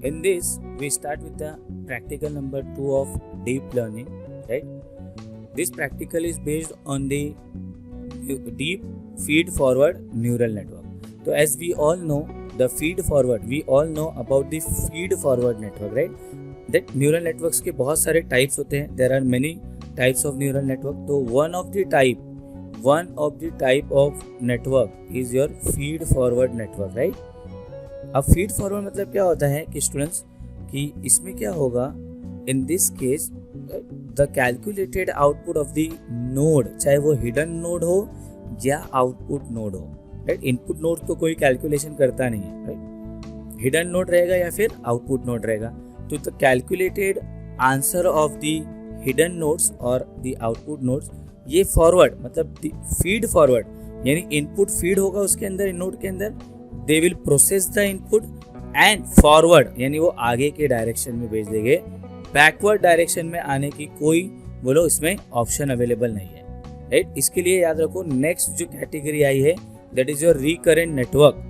In this, we start with the practical number 2 of deep learning, right? This practical is based on the deep feed forward neural network. So as we all know, the feed forward, we all know about the feed forward network, right? That neural networks के बहुत सारे types होते हैं. There are many types of neural network. तो one of the type of network is your feed forward network, right? अब feed forward मतलब क्या होता है कि स्टूडेंट्स कि इसमें क्या होगा, इन this case the calculated output of the node, चाहे वो हिडन नोड हो या आउटपुट नोड हो, राइट? इनपुट नोड तो कोई कैलकुलेशन करता नहीं है, राइट? हिडन नोड रहेगा या फिर आउटपुट नोड रहेगा. तो the calculated answer of the hidden nodes और द आउटपुट नोड्स, ये फॉरवर्ड मतलब फीड फॉरवर्ड यानी इनपुट फीड होगा उसके अंदर, नोड के अंदर, they will process the input and forward यानी वो आगे के डायरेक्शन में भेज देंगे. बैकवर्ड डायरेक्शन में आने की कोई बोलो इसमें ऑप्शन अवेलेबल नहीं है, राइट? इसके लिए याद रखो नेक्स्ट जो कैटेगरी आई है that is your recurrent network.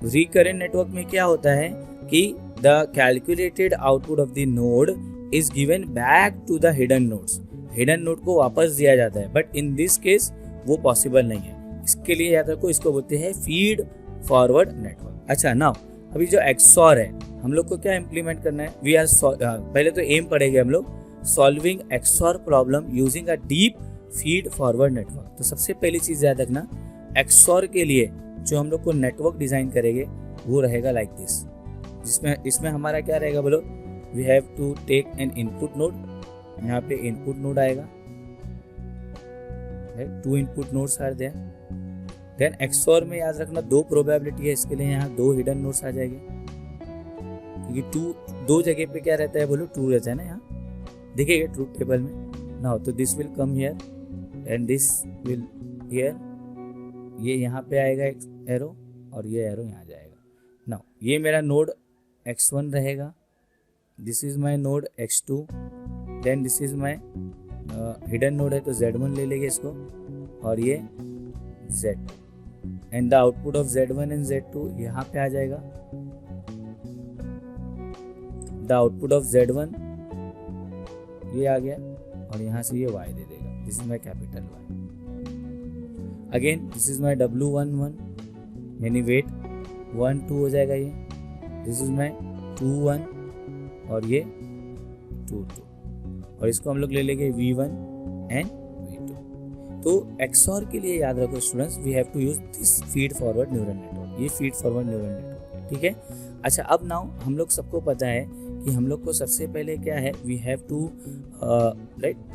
Recurrent network में क्या होता है कि the calculated output of the node is given back to the hidden nodes. Hidden node को वापस दिया जाता है, बट इन दिस केस वो पॉसिबल नहीं है. इसके लिए याद रखो इसको बोलते हैं फीड फॉरवर्ड नेटवर्क. अच्छा, नाउ अभी जो एक्सॉर है हम लोग को क्या इम्प्लीमेंट करना है, वी आर पहले तो एम पढ़ेंगे हम लोग solving XOR problem using a deep feed forward network. तो सबसे पहली चीज याद रखना, एक्सॉर के लिए जो हम लोग को नेटवर्क डिजाइन करेंगे वो रहेगा लाइक दिस, जिसमें इसमें हमारा क्या रहेगा बोलो, we have to take an input node. यहाँ पे इनपुट नोड आएगा, 2 input nodes are there. Then XOR में याद रखना 2 प्रोबेबिलिटी है, इसके लिए यहाँ 2 हिडन नोड्स आ जाएंगे, क्योंकि 2 जगह पे क्या रहता है बोलो, ट्रू रहता है ना. यहाँ देखिएगा ट्रूथ टेबल में नाउ, तो this will come here and this will hear. ये यहाँ पे आएगा एक एरो और ये एरो यहाँ जाएगा. नाउ ये मेरा नोड x1 रहेगा, this is my node x2, then this is my hidden node है तो z1 ले लेंगे इसको, और ये z, and the output of z1 and z2 यहाँ पे आ जाएगा. द आउटपुट ऑफ z1 ये आ गया और यहाँ से ये y दे देगा. This is my capital Y. Again this is my W11 यानी वेट 1 2 हो जाएगा ये. दिस इज माई 2 1 और ये 2 2, और इसको हम लोग ले लेंगे V1 एंड V2. तो एक्सॉर के लिए याद रखो students, we have to use this feed forward neural network. ये फीड फॉरवर्ड न्यूरल नेटवर्क है, ठीक है. अच्छा, अब नाउ हम लोग सबको पता है कि हम लोग को सबसे पहले क्या है, we have to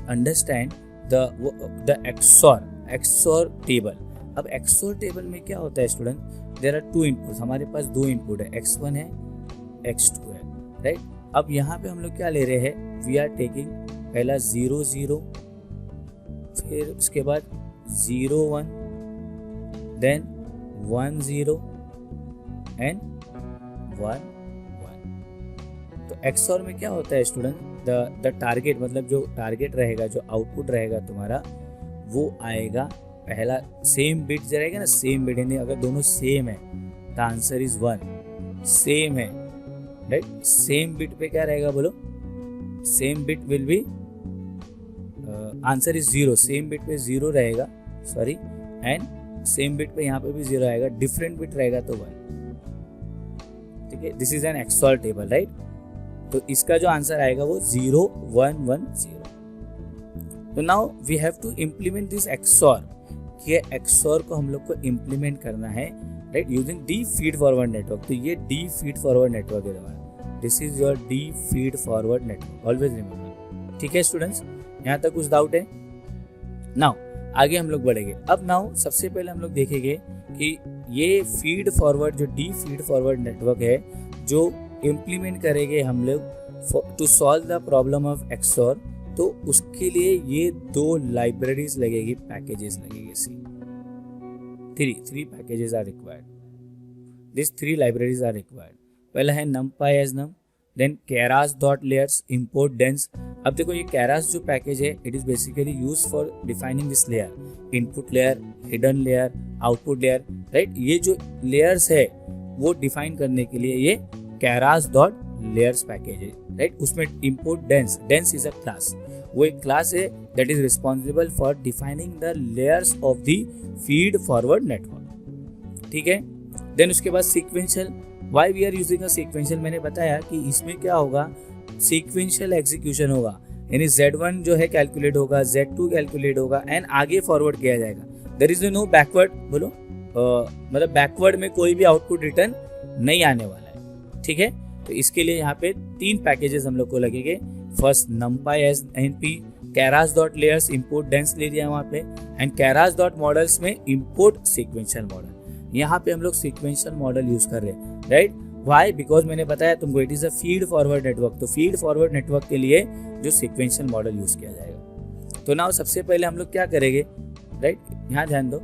understand the XOR table. अब एक्सॉर टेबल में क्या होता है स्टूडेंट, देयर आर 2 इनपुट्स, हमारे पास 2 इनपुट है, x1 है x2 है, राइट? अब यहाँ पे हम लोग क्या ले रहे हैं, वी आर टेकिंग पहला 0 0, फिर उसके बाद 0 1, देन 1 0 एंड 1 1. तो एक्सॉर में क्या होता है स्टूडेंट, द टारगेट मतलब जो टारगेट रहेगा, जो आउटपुट रहेगा तुम्हारा, वो आएगा पहला सेम बिट जो रहेगा ना, सेम बिट, यानी अगर दोनों सेम है द आंसर इज 1. सेम है, राइट? सेम बिट पे क्या रहेगा बोलो, same bit will be answer is 0. Same bit पे 0 रहेगा, सॉरी, एंड सेम बिट पे यहाँ पे भी 0 आएगा. डिफरेंट बिट रहेगा तो 1, ठीक है. This is an XOR table, right? तो इसका जो आंसर आएगा वो 0 1 1 0. तो now we have to implement this XOR. ये एक्सॉर को हम लोग को इम्प्लीमेंट करना है, right, using deep feed forward network. तो ये डीप फीड फॉरवर्ड नेटवर्क है तुम्हारा. This is your deep feed forward network, always remember, ठीक है स्टूडेंट्स? यहाँ तक कुछ डाउट है? नाउ आगे हम लोग बढ़ेंगे. अब नाउ सबसे पहले हम लोग देखेंगे कि ये फीड फॉरवर्ड जो डीप फीड फॉरवर्ड नेटवर्क है, जो इम्प्लीमेंट करेंगे हम लोग to solve the problem of XOR, तो उसके लिए ये 2 लाइब्रेरीज लगेगी, पैकेजेस लगेगी. See 3 packages are required. This 3 libraries are required. पहला है numpy as num, then keras.layers import dense. अब देखो ये keras जो पैकेज है, it is basically use for defining this layer, input layer, hidden layer, output layer, right? ये जो layers है वो डिफाइन करने के लिए ये कैरास डॉट लेयर्स पैकेज है, राइट। उसमें import dense is a class, वो एक क्लास है that is responsible for defining the layers of the feed forward network, ठीक है। देन उसके बाद sequential, why we are using a sequential, मैंने बताया कि इसमें क्या होगा, सीक्वेंशियल एग्जीक्यूशन होगा, यानी Z1 जो है कैलकुलेट होगा, Z2 कैलकुलेट होगा एंड आगे फॉरवर्ड किया जाएगा। देयर इज नो बैकवर्ड, बोलो मतलब बैकवर्ड में कोई भी आउटपुट रिटर्न नहीं आने वाला है, ठीक है। तो इसके लिए यहाँ पे 3 पैकेजेस हम लोग को लगेंगे। First numpy as np, keras dot layers import dense ले लिया वहाँ पे, एंड keras डॉट मॉडल्स में इम्पोर्ट सीक्वेंशियल मॉडल। यहाँ पे हम लोग सीक्वेंशियल मॉडल यूज कर रहे हैं, राइट। वाई, बिकॉज मैंने बताया तुमको it is a feed forward network, तो फीड फॉरवर्ड नेटवर्क के लिए जो सीक्वेंशियल मॉडल यूज किया जाएगा। तो नाउ सबसे पहले हम लोग क्या करेंगे, राइट, यहाँ ध्यान दो,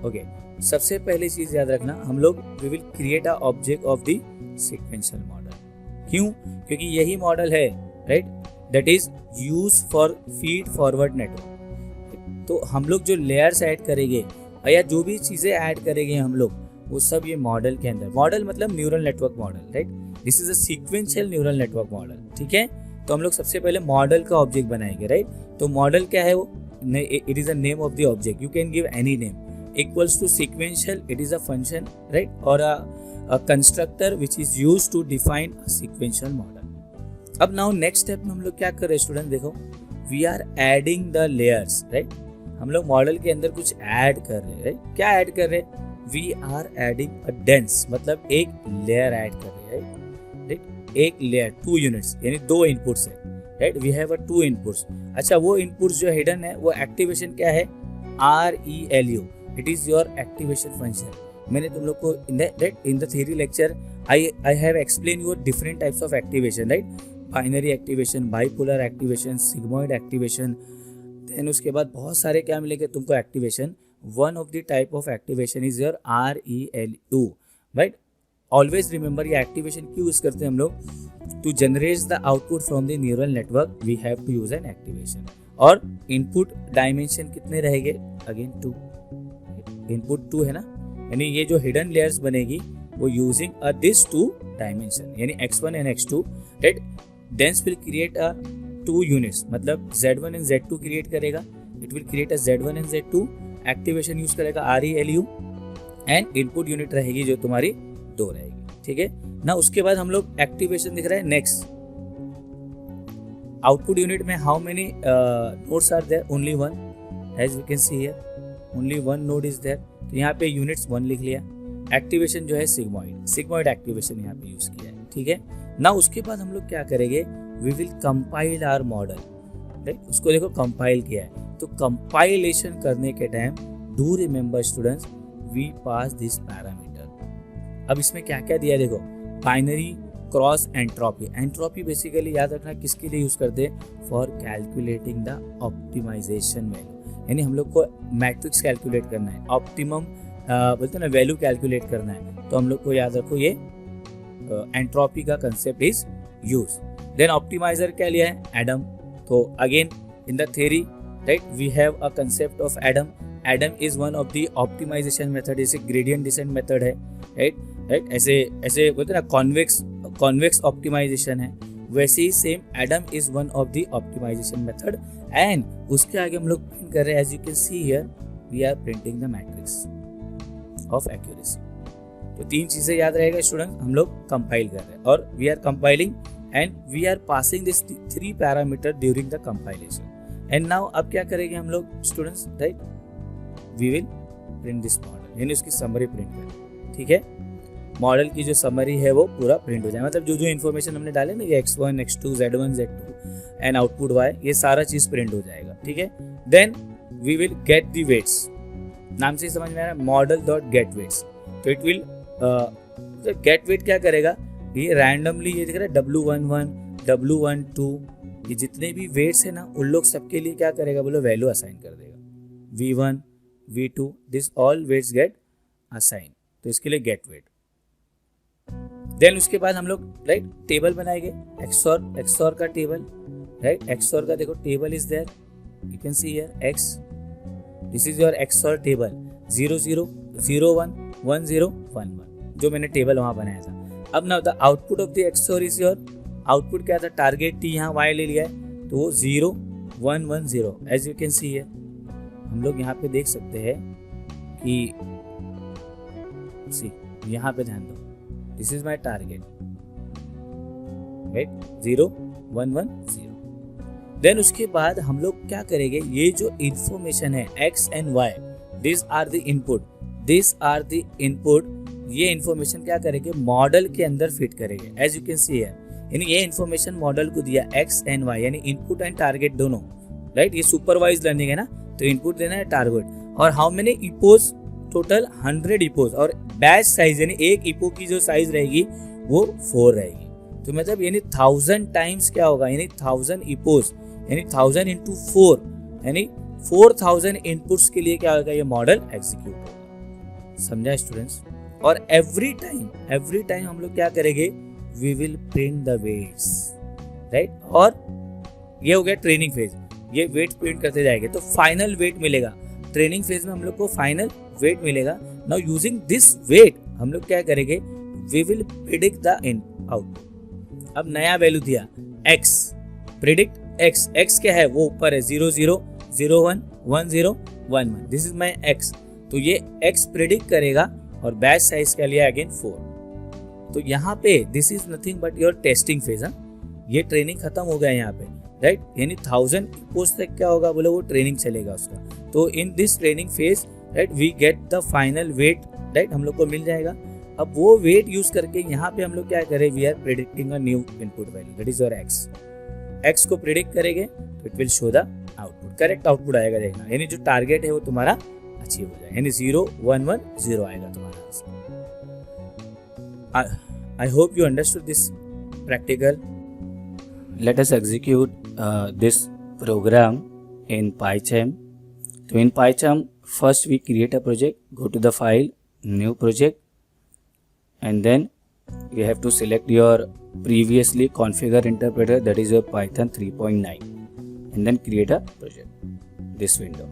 ओके। सबसे पहले चीज याद रखना, हम लोग we will create a object of the sequential model. क्यों? क्योंकि यही मॉडल है, right, that is use for feed forward network. तो हम लोग जो लेयर्स ऐड करेंगे या जो भी चीजें ऐड करेंगे हम लोग, वो सब ये मॉडल के अंदर, मॉडल मतलब neural network model, right. This is a sequential neural network model, ठीक है। तो हम लोग सबसे पहले मॉडल का ऑब्जेक्ट बनाएंगे, राइट। तो मॉडल क्या है वो, it is a name of the object, you can give any name. Equals to sequential, it is a function, right, or a constructor which is used to define a sequential model. अब now next step में हम लोग क्या कर रहे हैं student, देखो, we are adding the layers, right, हम लोग मॉडल के अंदर कुछ ऐड कर रहे हैं, राइट। क्या ऐड कर रहे हैं, we are adding a dense, मतलब एक लेयर ऐड कर रहे हैं, राइट, एक लेयर, 2 यूनिट्स, यानी 2 इनपुट्स है, right. We have a 2 inputs. अच्छा, वो इनपुट्स जो हिडन है वो एक्टिवेशन क्या है, RELU, it is your activation function. मैंने तुम लोग को in the theory lecture I have explain your different types of activation, right, binary activation, bipolar activation, sigmoid activation. Then उसके बाद बहुत सारे क्या मिलेंगे तुमको activation. One of the type of activation is your RELU, right. Always remember ये activation क्यों use करते हैं हम लोग, to generate the output from the neural network we have to use an activation. और इनपुट डायमेंशन कितने रहेंगे, again 2, input 2 है ना, यानी ये जो हिडन लेयर्स बनेगी वो यूजिंग दिस 2 डायमेंशन, यानी x1 and x2, right. Dense will create a 2 units, मतलब Z1 एंड Z2 क्रिएट करेगा, it will create a Z1 and Z2, activation use करेगा RELU, एंड इनपुट यूनिट रहेगी जो तुम्हारी 2 रहेगी, ठीक है ना। उसके बाद हम लोग एक्टिवेशन दिख रहा है नेक्स्ट, आउटपुट यूनिट में how many nodes are there, only 1, as we can see here, only 1 node is there. तो यहाँ पे यूनिट्स 1 लिख लिया। एक्टिवेशन जो है सिग्मॉइड एक्टिवेशन यहाँ पे यूज किया है, ठीक है ना। उसके बाद हम लोग क्या करेंगे, we will compile our model, right. उसको देखो कंपाइल किया है, तो कंपाइलेशन करने के time do remember students, we pass this parameter. अब इसमें क्या क्या दिया देखो, binary, cross, entropy. Entropy basically याद रखना किसके लिए यूज करते हैं, for calculating the optimization value, यानी हम लोग को मैट्रिक्स कैलकुलेट करना है, ऑप्टिमम बोलते हैं ना वैल्यू कैलकुलेट करना है, तो हम लोग को याद रखो ये एंट्रोपी का concept is use. Then optimiser क्या लिया है, एडम। तो again in the theory, right, we have a concept of Adam. Adam is one of the optimisation method, जैसे ग्रेडियंट डिसेंट मेथड है, राइट, ऐसे बोलते हैं ना कॉन्वेक्स ऑप्टिमाइजेशन है, वैसे ही same Adam is one of the optimisation method. And उसके आगे हम लोग प्रिंट कर रहे हैं, as you can see here we are printing the matrix of accuracy. तो 3 चीजें याद रहेगा स्टूडेंट, हम लोग कंपाइल कर रहे हैं और we are compiling and we are passing this 3 parameter during the compilation. And now अब क्या करेंगे हम लोग students, right, we will print this model, यानी उसकी समरी प्रिंट करें, ठीक है। मॉडल की जो समरी है वो पूरा प्रिंट हो जाए, मतलब जो जो इन्फॉर्मेशन हमने डाले ना, x1, x2, Z1, Z2 and output y, ये सारा चीज प्रिंट हो जाएगा, ठीक है। Then we will get the weights, नाम से समझ में आ रहा है, मॉडल डॉट गेट वेट्स। तो इट विल गेट वेट क्या करेगा, ये रैंडमली ये दिख रहा है W11, W12, ये जितने भी वेट्स है ना उन लोग सबके लिए क्या करेगा, बोलो वैल्यू असाइन कर देगा, V1, V2, this all weights get assign, तो इसके लिए गेट वेट। देन उसके बाद हम लोग, राइट, टेबल बनाएंगे, एक्सॉर का टेबल, राइट, एक्सॉर का देखो table is there, you can see here x, this is your XOR table. 00011011 जो मैंने टेबल वहाँ बनाया था। अब ना the output of the XOR is your, output क्या था, टारगेट टी यहाँ वाई ले लिया है तो वो 0110 एज यू कैन सी है। हम लोग यहाँ पे देख सकते हैं कि सी यहाँ पे ध्यान दो, this is my target right 0110। देन उसके बाद हम लोग क्या करेंगे, ये जो इंफॉर्मेशन है X and Y, this are the input, ये इंफॉर्मेशन क्या करेंगे मॉडल के अंदर फिट करेंगे एज यू कैन सी है। यानी ये इंफॉर्मेशन मॉडल को दिया एक्स एंड वाई यानी इनपुट एंड टारगेट दोनों राइट। ये सुपरवाइज लर्निंग है ना, तो इनपुट देना है टारगेट और how many impose, total 100 impose और बैच साइज यानी एक इपो की जो साइज रहेगी वो 4 रहेगी। तो मतलब यानी 1000 टाइम्स क्या होगा, यानी 1000 इपोज यानी 1000 into 4 यानी 4000 इनपुट्स के लिए क्या होगा ये मॉडल एग्जीक्यूट होगा। समझा स्टूडेंट्स। और एवरी टाइम हम लोग क्या करेंगे, we will print the weights right. और ये हो गया ट्रेनिंग फेज, ये वेट प्रिंट करते जाएंगे तो फाइनल वेट मिलेगा। ट्रेनिंग फेज में हम लोग को फाइनल वेट मिलेगा। नाउ यूजिंग दिस वेट हम लोग क्या करेंगे, we will predict the output. अब नया वैल्यू दिया x, प्रिडिक्ट x क्या है वो ऊपर है 00011011, दिस इज माई x। तो ये x प्रिडिक्ट करेगा और बैच साइज क्या लिया अगेन 4। तो यहाँ पे this is nothing but your testing phase. ये ट्रेनिंग खत्म हो गया यहाँ पे राइट। यानी 1000 पोस्ट तक क्या होगा बोले वो ट्रेनिंग चलेगा उसका। तो in this training phase right we get the final weight right, हम लोग को मिल जाएगा। अब वो वेट यूज करके यहाँ पे हम लोग क्या करें, we are predicting a new input value that is your x को प्रिडिक्ट करेंगे तो it will show the output, correct output आएगा देखना। यानी जो टारगेट है वो तुम्हारा अचीव हो जाएगा, यानी 0110 आएगा तुम्हारा। I hope you understood this practical. Let us execute this program in PyCharm. So in PyCharm, first we create a project, go to the file, new project, and then you have to select your previously configured interpreter, that is your Python 3.9, and then create a project, this window.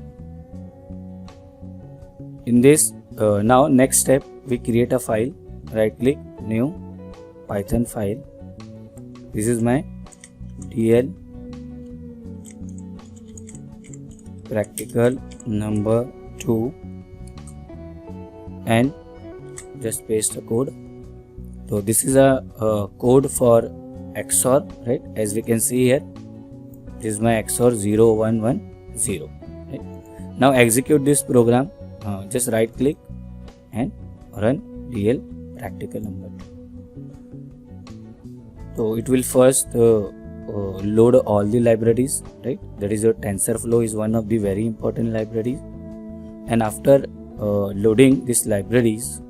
In this, now next step, we create a file, right click, new Python file. This is my DL practical number 2 and just paste the code. So this is a code for XOR, right? As we can see here, this is my XOR 0110. Right? Now execute this program. Just right click and run DL practical number 2. So it will first load all the libraries, right? That is your TensorFlow is one of the very important libraries, and after loading these libraries,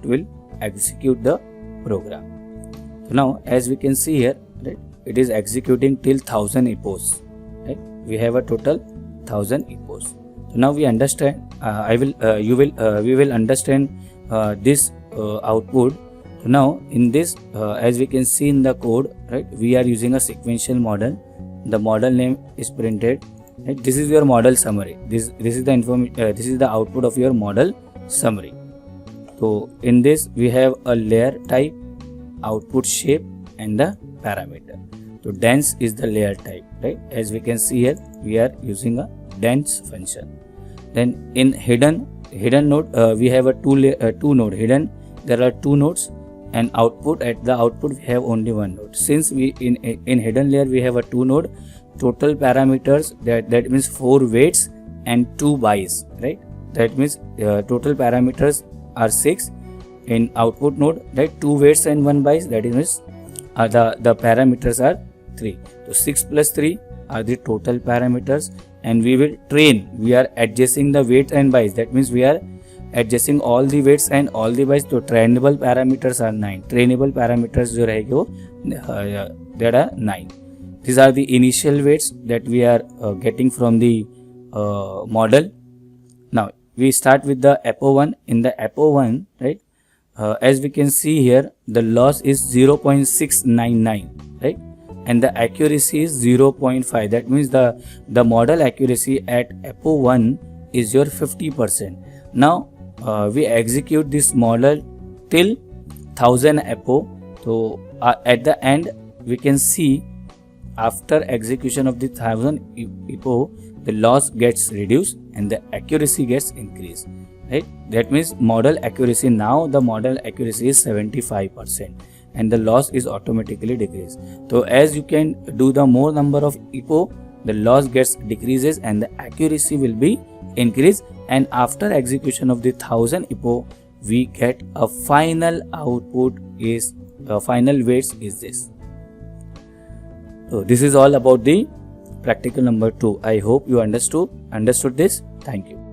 it will execute the program. So now as we can see here, right, it is executing till 1000 epochs, right? We have a total 1000 epochs. So now we understand, we will understand this output. So now in this, as we can see in the code, right, we are using a sequential model. The model name is printed. Right? This is your model summary. This is the this is the output of your model summary. So in this we have a layer type, output shape, and the parameter. So dense is the layer type, right? As we can see here, we are using a dense function. Then in hidden node, we have a two node hidden. There are two nodes, and output, at the output we have only one node. Since we in hidden layer we have a two node, total parameters, that means 4 weights and 2 byes, right? That means total parameters are 6. In output node, right, 2 weights and 1 byes, that means the parameters are 3. So 6 plus 3 are the total parameters, and we will train. We are adjusting the weights and byes, that means we are adjusting all the weights and all the byes. So trainable parameters are 9. Trainable parameters जो रहेंगे वो there are 9. These are the initial weights that we are getting from the model. Now we start with the APO1. In the APO1, right, as we can see here, the loss is 0.699, right, and the accuracy is 0.5. That means the model accuracy at APO1 is your 50%. Now we execute this model till 1000 EPO. So at the end we can see after execution of the 1000 EPO, the loss gets reduced and the accuracy gets increased, right? That means model accuracy, now the model accuracy is 75% and the loss is automatically decreased. So as you can do the more number of EPO, the loss gets decreases and the accuracy will be increased, and after execution of the 1000 EPO we get a final output is final weights is this. So this is all about the practical number 2. I hope you understood this. Thank you.